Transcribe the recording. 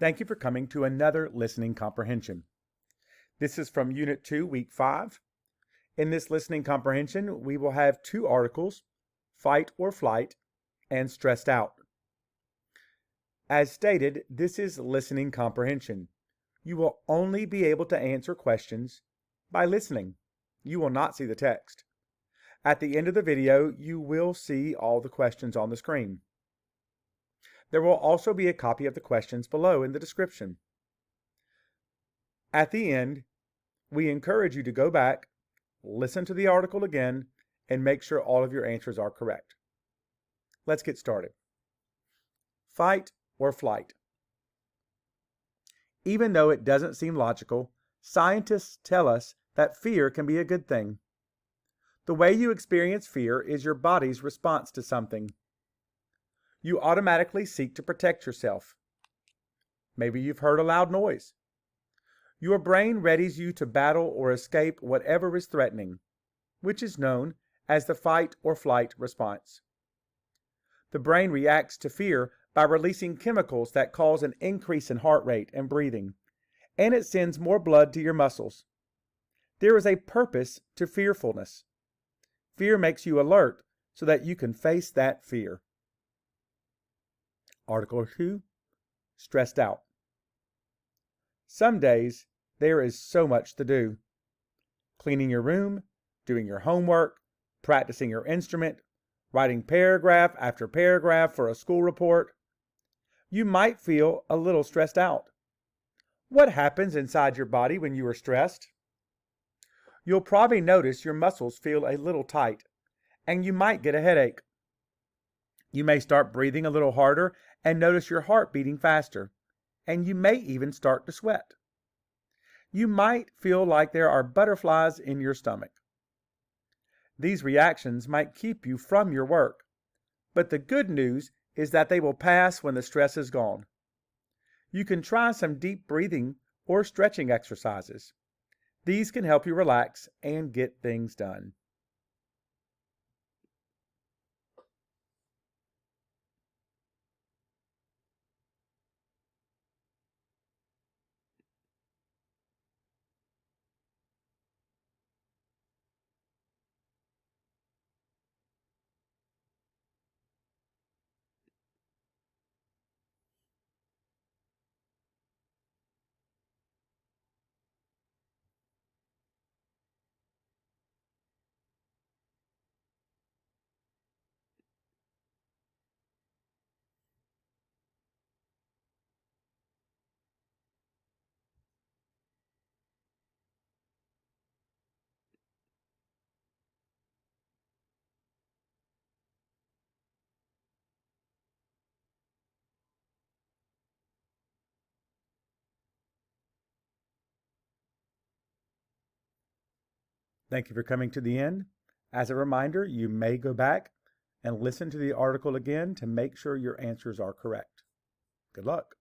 Thank you for coming to another Listening Comprehension. This is from Unit 2, Week 5. In this Listening Comprehension, we will have two articles, fight or flight, and stressed out. As stated, this is Listening Comprehension. You will only be able to answer questions by listening. You will not see the text. At the end of the video, you will see all the questions on the screen. There will also be a copy of the questions below in the description. At the end, we encourage you to go back, listen to the article again, and make sure all of your answers are correct. Let's get started. Fight or flight. Even though it doesn't seem logical, scientists tell us that fear can be a good thing. The way you experience fear is your body's response to something. You automatically seek to protect yourself. Maybe you've heard a loud noise. Your brain readies you to battle or escape whatever is threatening, which is known as the fight or flight response. The brain reacts to fear by releasing chemicals that cause an increase in heart rate and breathing, and it sends more blood to your muscles. There is a purpose to fearfulness. Fear makes you alert so that you can face that fear. Article 2, stressed out. Some days there is so much to do. Cleaning your room, doing your homework, practicing your instrument, writing paragraph after paragraph for a school report. You might feel a little stressed out. What happens inside your body when you are stressed? You'll probably notice your muscles feel a little tight, and you might get a headache. You may start breathing a little harder and notice your heart beating faster, and you may even start to sweat. You might feel like there are butterflies in your stomach. These reactions might keep you from your work, but the good news is that they will pass when the stress is gone. You can try some deep breathing or stretching exercises. These can help you relax and get things done. Thank you for coming to the end. As a reminder, you may go back and listen to the article again to make sure your answers are correct. Good luck.